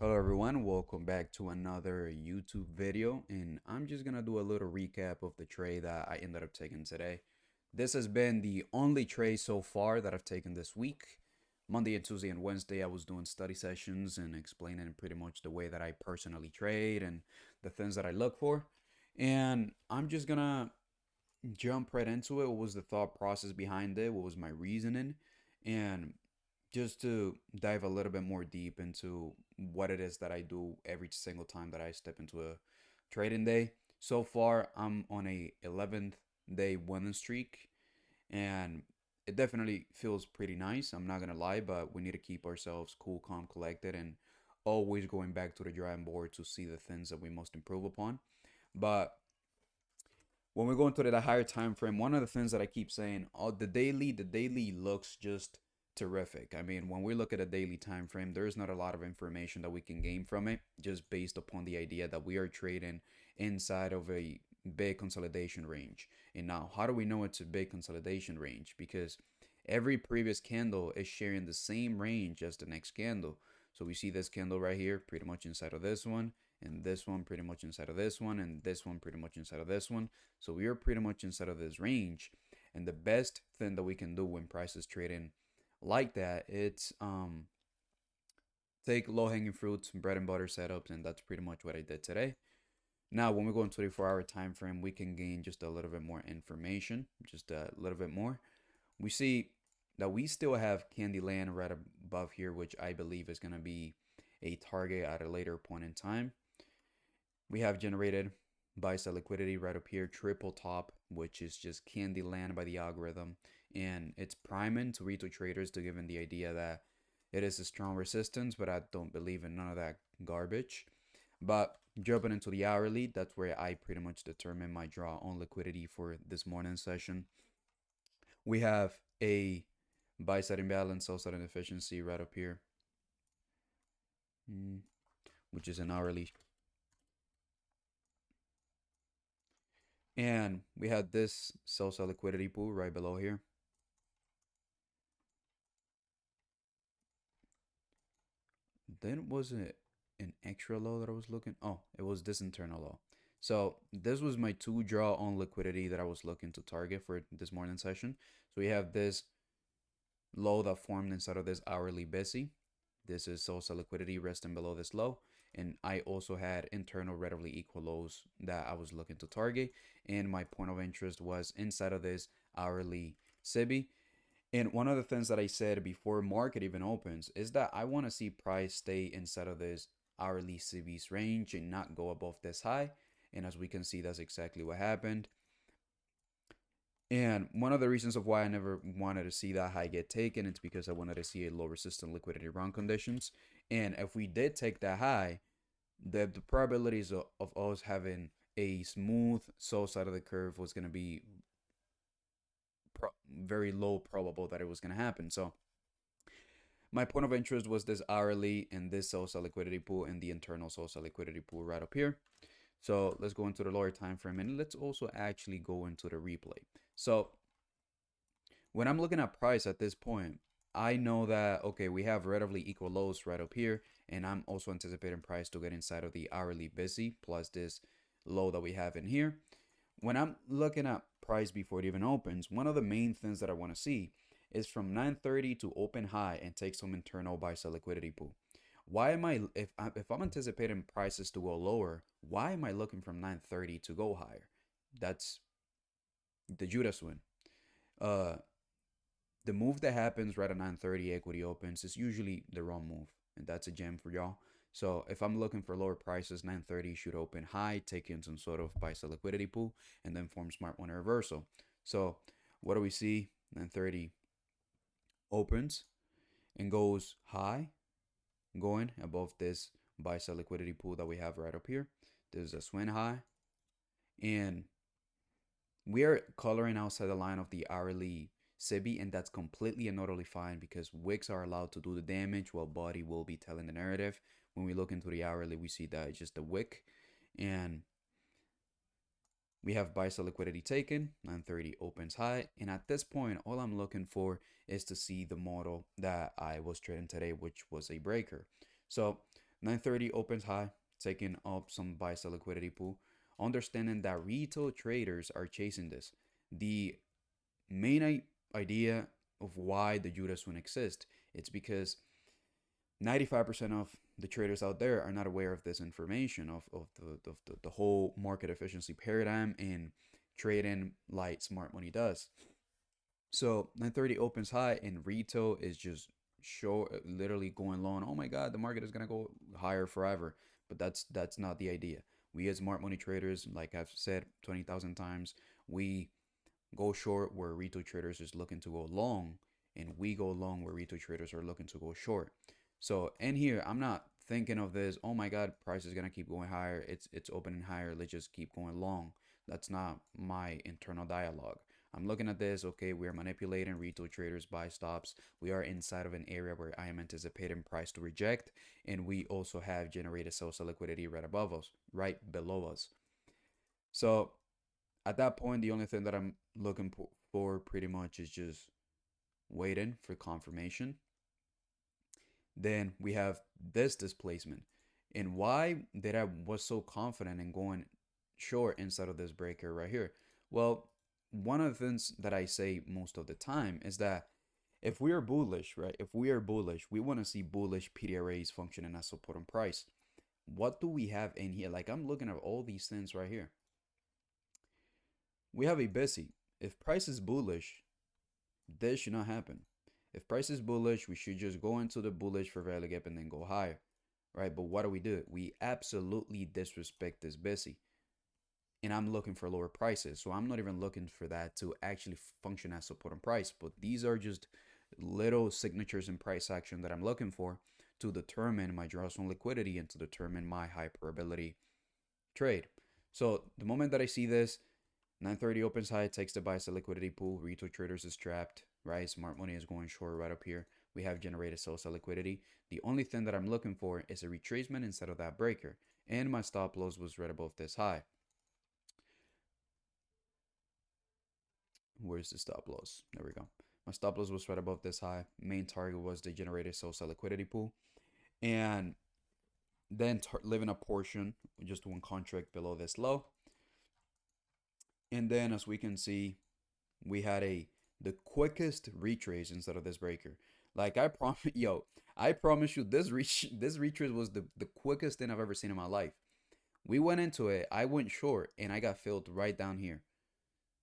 Hello everyone, welcome back to another YouTube video, and I'm just gonna do a little recap of the trade that I ended up taking today. This has been the only trade so far that I've taken this week. Monday and Tuesday and Wednesday I was doing study sessions and explaining pretty much the way that I personally trade and the things that I look for. And I'm just gonna jump right into it. What was the thought process behind it? What was my reasoning? And just to dive a little bit more deep into what it is that I do every single time that I step into a trading day. So far, I'm on a 11th day winning streak, and it definitely feels pretty nice. I'm not gonna lie, but we need to keep ourselves cool, calm, collected, and always going back to the drawing board to see the things that we must improve upon. But when we go into the higher time frame, one of the things that I keep saying, oh, the daily looks just terrific. I mean, when we look at a daily time frame, there's not a lot of information that we can gain from it, just based upon the idea that we are trading inside of a big consolidation range. And now, how do we know it's a big consolidation range? Because every previous candle is sharing the same range as the next candle. So we see this candle right here, pretty much inside of this one, and this one pretty much inside of this one, and this one pretty much inside of this one. So we are pretty much inside of this range. And the best thing that we can do when price is trading like that, it's take low hanging fruits, bread and butter setups, and that's pretty much what I did today. Now, when we go in 24-hour time frame, we can gain just a little bit more information, just a little bit more. We see that we still have Candyland right above here, which I believe is going to be a target at a later point in time. We have generated buy sell liquidity right up here, triple top, which is just candy land by the algorithm. And it's priming to retail traders to give them the idea that it is a strong resistance, but I don't believe in none of that garbage. But jumping into the hourly, that's where I pretty much determine my draw on liquidity for this morning session. We have a buy side imbalance, sell side inefficiency right up here, which is an hourly. And we had this sell side liquidity pool right below here. Then was it an extra low that I was looking? Oh, it was this internal low. So this was my two draw on liquidity that I was looking to target for this morning session. So we have this low that formed inside of this hourly busy. This is also liquidity resting below this low. And I also had internal relatively equal lows that I was looking to target. And my point of interest was inside of this hourly SIBI. And one of the things that I said before market even opens is that I want to see price stay inside of this hourly CB's range and not go above this high. And as we can see, that's exactly what happened. And one of the reasons of why I never wanted to see that high get taken is because I wanted to see a low resistant liquidity run conditions. And if we did take that high, the probabilities of us having a smooth soul side of the curve was going to be very low probable that it was going to happen. So my point of interest was this hourly and this social liquidity pool and the internal social liquidity pool right up here. So let's go into the lower time frame and let's also actually go into the replay. So when I'm looking at price at this point, I know that, okay, we have relatively equal lows right up here, and I'm also anticipating price to get inside of the hourly busy plus this low that we have in here. When I'm looking at price before it even opens, one of the main things that I want to see is from 9:30 to open high and take some internal buy sell liquidity pool. Why am I if I'm anticipating prices to go lower, why am I looking from 9:30 to go higher? That's the Judas win. Uh the move that happens right at 9:30 equity opens is usually the wrong move, and that's a gem for y'all. So if I'm looking for lower prices, 9:30 should open high, take in some sort of buy sell liquidity pool, and then form smart money reversal. So what do we see? 9:30 opens and goes high, going above this buy sell liquidity pool that we have right up here. This is a swing high, and we are coloring outside the line of the hourly SIBI, and that's completely and utterly fine because wicks are allowed to do the damage while body will be telling the narrative. When we look into the hourly, we see that it's just a wick, and we have buy sell liquidity taken. 9:30 opens high, and at this point, all I'm looking for is to see the model that I was trading today, which was a breaker. So 9:30 opens high, taking up some buy sell liquidity pool. Understanding that retail traders are chasing this. The main idea of why the Judah swing exists, it's because 95% of the traders out there are not aware of this information of the whole market efficiency paradigm and trading like smart money does. So 9:30 opens high and retail is just show literally going low and oh my god, the market is gonna go higher forever. But that's not the idea. We as smart money traders, like I've said 20,000 times, we go short where retail traders is looking to go long, and we go long where retail traders are looking to go short. So in here, I'm not thinking of this, oh my god, price is gonna keep going higher. It's opening higher. Let's just keep going long. That's not my internal dialogue. I'm looking at this, okay, we are manipulating retail traders buy stops. We are inside of an area where I am anticipating price to reject, and we also have generated sales liquidity right above us, right below us. So at that point, the only thing that I'm looking for pretty much is just waiting for confirmation. Then we have this displacement. And why did I was so confident in going short instead of this breaker right here? Well, one of the things that I say most of the time is that if we are bullish, right? If we are bullish, we want to see bullish PDRAs functioning as support on price. What do we have in here? Like I'm looking at all these things right here. We have a busy. If price is bullish, this should not happen. If price is bullish, we should just go into the bullish for value gap and then go higher, right? But what do? We absolutely disrespect this busy. And I'm looking for lower prices. So I'm not even looking for that to actually function as support on price. But these are just little signatures in price action that I'm looking for to determine my draws on liquidity and to determine my high probability trade. So the moment that I see this, 9:30 opens high, takes the buy sell liquidity pool. Retail traders is trapped, right? Smart money is going short right up here. We have generated sell sell liquidity. The only thing that I'm looking for is a retracement instead of that breaker. And my stop loss was right above this high. Where's the stop loss? There we go. My stop loss was right above this high. Main target was the generated sell sell liquidity pool. And then leaving a portion, just one contract below this low. And then as we can see, we had the quickest retrace instead of this breaker. Like I promise, yo, I promise you, this retrace was the quickest thing I've ever seen in my life. We went into it. I went short, and I got filled right down here.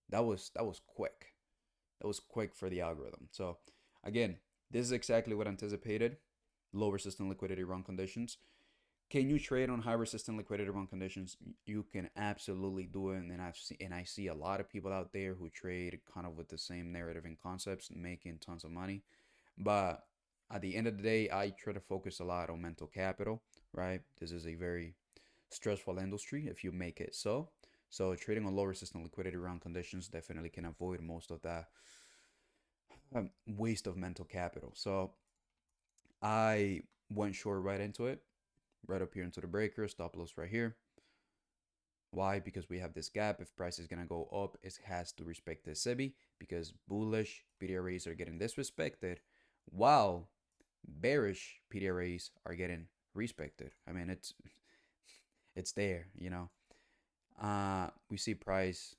That was quick. That was quick for the algorithm. So again, this is exactly what I anticipated. Low resistant liquidity run conditions. Can you trade on high resistant liquidity run conditions? You can absolutely do it, and I see a lot of people out there who trade kind of with the same narrative and concepts, making tons of money. But at the end of the day, I try to focus a lot on mental capital. Right, this is a very stressful industry if you make it so. So trading on low resistant liquidity run conditions definitely can avoid most of that waste of mental capital. So I went short right into it, right up here into the breaker, stop loss right here. Why? Because we have this gap. If price is gonna go up, it has to respect the SIBI because bullish PDRAs are getting disrespected, while bearish PDRAs are getting respected. I mean, it's there, you know. We see price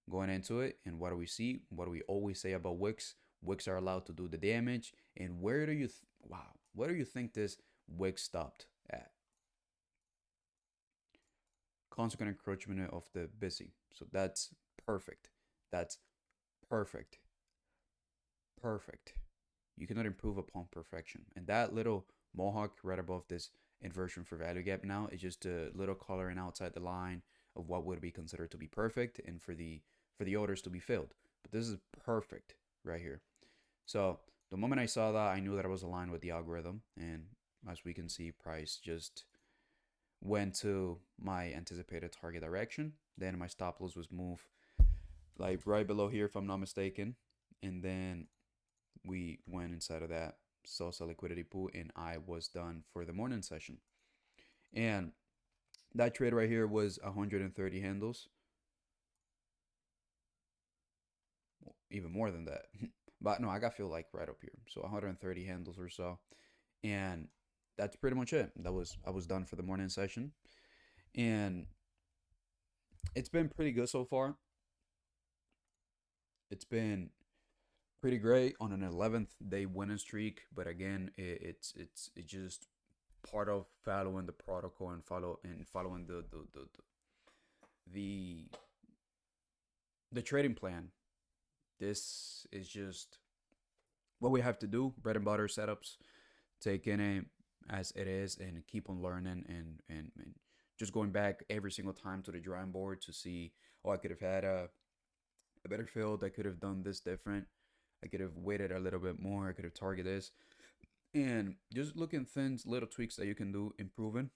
going into it, and what do we see? What do we always say about wicks? Wicks are allowed to do the damage, and where do you? Wow, where do you think this wick stopped at? Consequent encroachment of the busy. So that's perfect. That's perfect. Perfect. You cannot improve upon perfection. And that little mohawk right above this inversion for value gap now is just a little coloring outside the line of what would be considered to be perfect and for the orders to be filled. But this is perfect right here. So the moment I saw that, I knew that I was aligned with the algorithm. And as we can see, price just went to my anticipated target direction. Then my stop loss was moved like right below here, if I'm not mistaken. And then we went inside of that salsa liquidity pool, and I was done for the morning session. And that trade right here was 130 handles, even more than that. But no, I got filled like right up here. So 130 handles or so. And that's pretty much it. I was done for the morning session, and it's been pretty good so far. It's been pretty great on an 11th day winning streak, but again, it's just part of following the protocol and following the the trading plan. This is just what we have to do, bread and butter setups, taking it as it is and keep on learning and just going back every single time to the drawing board to see, oh, I could have had a better field. I could have done this different. I could have waited a little bit more. I could have targeted this. And just looking things, little tweaks that you can do, improving.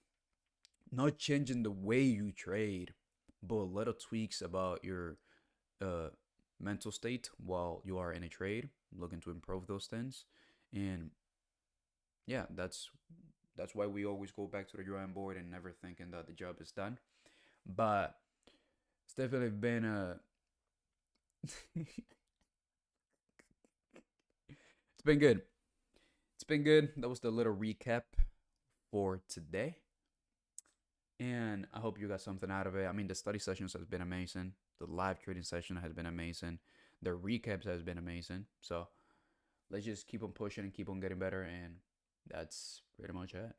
Not changing the way you trade, but little tweaks about your uh, mental state while you are in a trade, looking to improve those things. And yeah, that's why we always go back to the drawing board and never thinking that the job is done. But it's definitely been a it's been good. It's been good. That was the little recap for today. And I hope you got something out of it. I mean, the study sessions has been amazing. The live trading session has been amazing. The recaps has been amazing. So let's just keep on pushing and keep on getting better. And that's pretty much it.